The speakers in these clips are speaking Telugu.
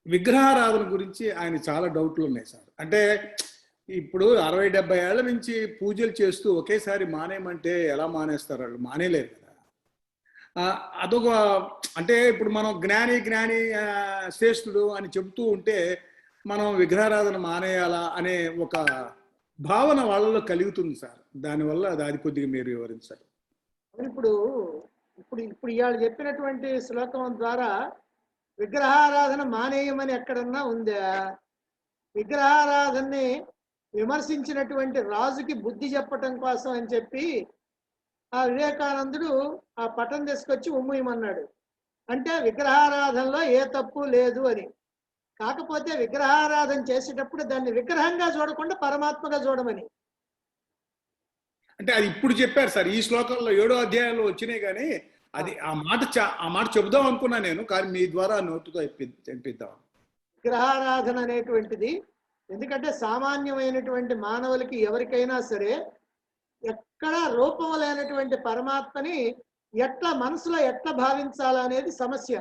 విగ్రహారాధన గురించి ఆయన చాలా డౌట్లు ఉన్నాయి సార్. అంటే ఇప్పుడు 60-70 ఏళ్ల నుంచి పూజలు చేస్తూ ఒకేసారి మానేయమంటే ఎలా మానేస్తారు? వాళ్ళు మానేలేరు కదా. అదొక అంటే ఇప్పుడు మనం జ్ఞాని జ్ఞాని శ్రేష్ఠుడు అని చెబుతూ ఉంటే మనం విగ్రహారాధన మానేయాలా అనే ఒక భావన వాళ్ళలో కలుగుతుంది సార్. దానివల్ల అది కొద్దిగా మీరు వివరించాలి. ఇప్పుడు ఇప్పుడు ఇప్పుడు ఇవాళ చెప్పినటువంటి శ్లోకం ద్వారా విగ్రహారాధన మానేయమని ఎక్కడన్నా ఉందా? విగ్రహారాధనని విమర్శించినటువంటి రాజుకి బుద్ధి చెప్పటం కోసం అని చెప్పి ఆ వివేకానందుడు ఆ పటం తీసుకొచ్చి ఉమ్మేయమన్నాడు. అంటే విగ్రహారాధనలో ఏ తప్పు లేదు అని. కాకపోతే విగ్రహారాధన చేసేటప్పుడు దాన్ని విగ్రహంగా చూడకుండా పరమాత్మగా చూడమని. అంటే అది ఇప్పుడు చెప్పారు సార్. ఈ శ్లోకంలో 7వ అధ్యాయంలో వచ్చినాయి, కానీ అది ఆ మాట చెబుదాం అనుకున్నా నేను, కానీ మీ ద్వారా నోటుతో చెప్పిద్దాం. విగ్రహారాధన అనేటువంటిది ఎందుకంటే సామాన్యమైనటువంటి మానవులకి ఎవరికైనా సరే ఎక్కడ రూపం లేనటువంటి పరమాత్మని ఎట్లా మనసులో ఎట్లా భావించాలనేది సమస్య.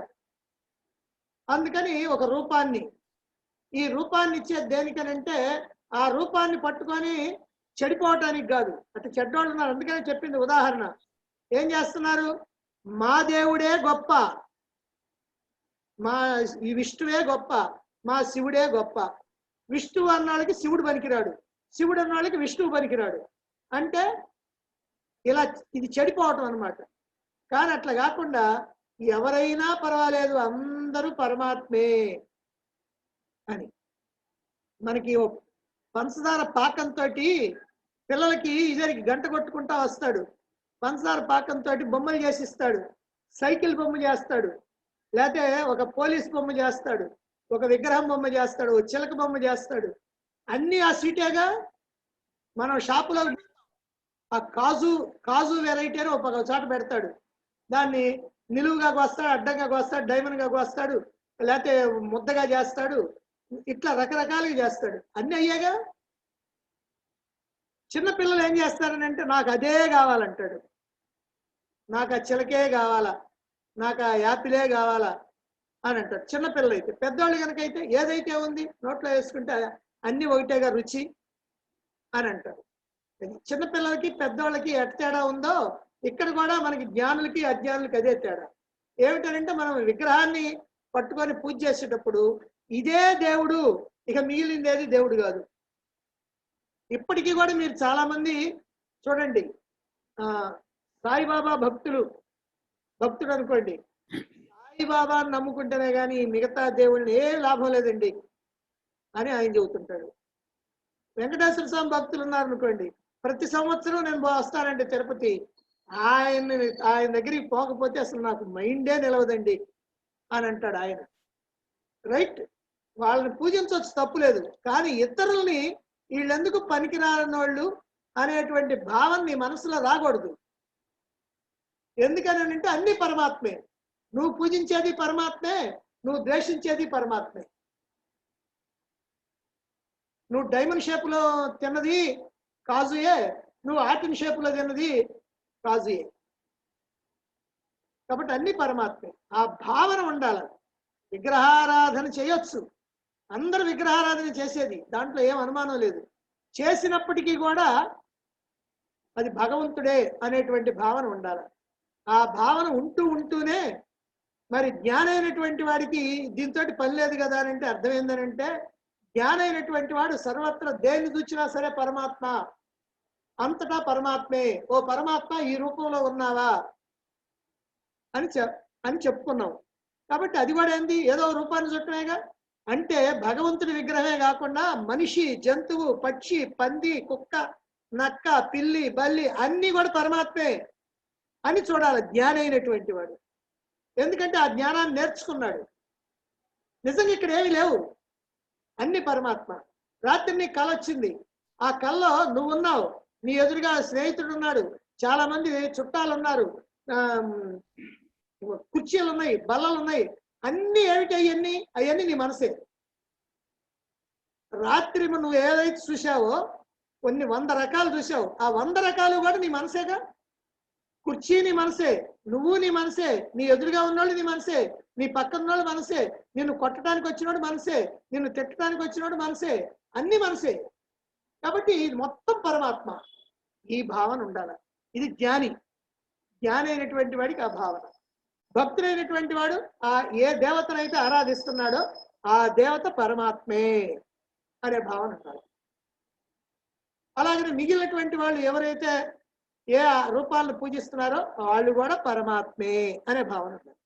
అందుకని ఒక రూపాన్ని, ఈ రూపాన్ని ఇచ్చేది దేనికనంటే ఆ రూపాన్ని పట్టుకొని చెడిపోవటానికి కాదు. అటు చెడ్డోళ్ళు ఉన్నారు, అందుకని చెప్పింది ఉదాహరణ. ఏం చేస్తున్నారు? మా దేవుడే గొప్ప, మా ఈ విష్ణువే గొప్ప, మా శివుడే గొప్ప. విష్ణువు అన్నాళ్ళకి శివుడు పనికిరాడు, శివుడు అన్నాళ్ళకి విష్ణువు పనికిరాడు. అంటే ఇలా ఇది చెడిపోవటం అనమాట. కానీ అట్లా కాకుండా ఎవరైనా పర్వాలేదు, అందరూ పరమాత్మే అని. మనకి పంచదార పాకంతో పిల్లలకి ఇద్దరికి గంట కొట్టుకుంటా వస్తాడు. పంచదార పాకంతో బొమ్మలు చేసిస్తాడు, సైకిల్ బొమ్మ చేస్తాడు, లేకపోతే ఒక పోలీస్ బొమ్మ చేస్తాడు, ఒక విగ్రహం బొమ్మ చేస్తాడు, ఒక చిలక బొమ్మ చేస్తాడు. అన్నీ ఆ సీటేగా. మనం షాపులో ఆ కాజు వెరైటీ అని ఒక చోట పెడతాడు. దాన్ని నిలువుగా కోస్తాడు, అడ్డంగా కోస్తాడు, డైమండ్గా కోస్తాడు, లేకపోతే ముద్దగా చేస్తాడు. ఇట్లా రకరకాలుగా చేస్తాడు. అన్నీ అయ్యాగా. చిన్నపిల్లలు ఏం చేస్తారని అంటే నాకు అదే కావాలంటాడు, నాకు ఆ చిలకే కావాలా, నాకు ఆ యాపిలే కావాలా అని అంటారు చిన్నపిల్లలు అయితే. పెద్దవాళ్ళు కనుకైతే ఏదైతే ఉంది నోట్లో వేసుకుంటే అన్ని ఒకటేగా రుచి అని అంటారు. చిన్నపిల్లలకి పెద్దవాళ్ళకి ఎట్ తేడా ఉందో ఇక్కడ కూడా మనకి జ్ఞానులకి అజ్ఞానులకి అదే తేడా. ఏమిటంటే మనం విగ్రహాన్ని పట్టుకొని పూజ చేసేటప్పుడు ఇదే దేవుడు, ఇక మిగిలిందేది దేవుడు కాదు. ఇప్పటికీ కూడా మీరు చాలా మంది చూడండి, సాయిబాబా భక్తుడు అనుకోండి, సాయిబాబాని నమ్ముకుంటేనే కానీ మిగతా దేవుళ్ళని ఏ లాభం లేదండి అని ఆయన చెబుతుంటాడు. వెంకటేశ్వర స్వామి భక్తులు ఉన్నారనుకోండి, ప్రతి సంవత్సరం నేను వస్తానండి తిరుపతి, ఆయన దగ్గరికి పోకపోతే అసలు నాకు మైండే నిలవదండి అని అంటాడు ఆయన. రైట్, వాళ్ళని పూజించవచ్చు, తప్పు లేదు. కానీ ఇతరుల్ని వీళ్ళెందుకు పనికిరాని వాళ్ళు అనేటువంటి భావం నీ మనసులో రాకూడదు. ఎందుకని అంటే అన్ని పరమాత్మే. నువ్వు పూజించేది పరమాత్మే, నువ్వు ద్వేషించేది పరమాత్మే. నువ్వు డైమండ్ షేపులో తిన్నది కాజుయే, నువ్వు ఆపిల్ షేపులో తిన్నది కాజుయే. కాబట్టి అన్ని పరమాత్మే. ఆ భావన ఉండాలి. విగ్రహారాధన చేయొచ్చు, అందరూ విగ్రహారాధన చేసేది, దాంట్లో ఏం అనుమానం లేదు. చేసినప్పటికీ కూడా అది భగవంతుడే అనేటువంటి భావన ఉండాలి. ఆ భావన ఉంటూనే మరి జ్ఞానైనటువంటి వాడికి దీంతో పని లేదు కదా అని అంటే అర్థం ఏంటనంటే, జ్ఞానైనటువంటి వాడు సర్వత్ర దేన్ని చూచినా సరే పరమాత్మ, అంతటా పరమాత్మే. ఓ పరమాత్మ ఈ రూపంలో ఉన్నావా అని చెప్పుకున్నాం. కాబట్టి అది కూడా ఏంది, ఏదో రూపాన్ని చుట్టమేగా. అంటే భగవంతుడి విగ్రహమే కాకుండా మనిషి, జంతువు, పక్షి, పంది, కుక్క, నక్క, పిల్లి, బల్లి అన్నీ కూడా పరమాత్మే అని చూడాలి జ్ఞాని అయినటువంటి వాడు. ఎందుకంటే ఆ జ్ఞానాన్ని నేర్చుకున్నాడు. నిజంగా ఇక్కడ ఏమి లేవు, అన్ని పరమాత్మ. రాత్రి నీకు కళ వచ్చింది, ఆ కళలో నువ్వు ఉన్నావు, నీ ఎదురుగా స్నేహితుడు ఉన్నాడు, చాలా మంది చుట్టాలు ఉన్నారు, కుర్చీలు ఉన్నాయి, బల్లలు ఉన్నాయి, అన్ని ఏమిటి అవన్నీ నీ మనసే. రాత్రి నువ్వు ఏదైతే చూసావో కొన్ని 100 రకాలు చూసావు, ఆ 100 రకాలు కూడా నీ మనసేగా. కుర్చీ నీ మనసే, నువ్వు నీ మనసే, నీ ఎదురుగా ఉన్నోళ్ళు నీ మనసే, నీ పక్కన వాడు మనసే, నిన్ను కొట్టడానికి వచ్చినోడు మనసే, నిన్ను తిట్టడానికి వచ్చినోడు మనసే, అన్ని మనసే. కాబట్టి ఇది మొత్తం పరమాత్మ. ఈ భావన ఉండాలి. ఇది జ్ఞాని. జ్ఞాని అయినటువంటి వాడికి ఆ భావన. భక్తుడైనటువంటి వాడు ఆ ఏ దేవతనైతే ఆరాధిస్తున్నాడో ఆ దేవత పరమాత్మే అనే భావన ఉండాలి. అలాగే మిగిలినటువంటి వాళ్ళు ఎవరైతే ఏ రూపాలను పూజిస్తున్నారో వాళ్ళు కూడా పరమాత్మే అనే భావన ఉండాలి.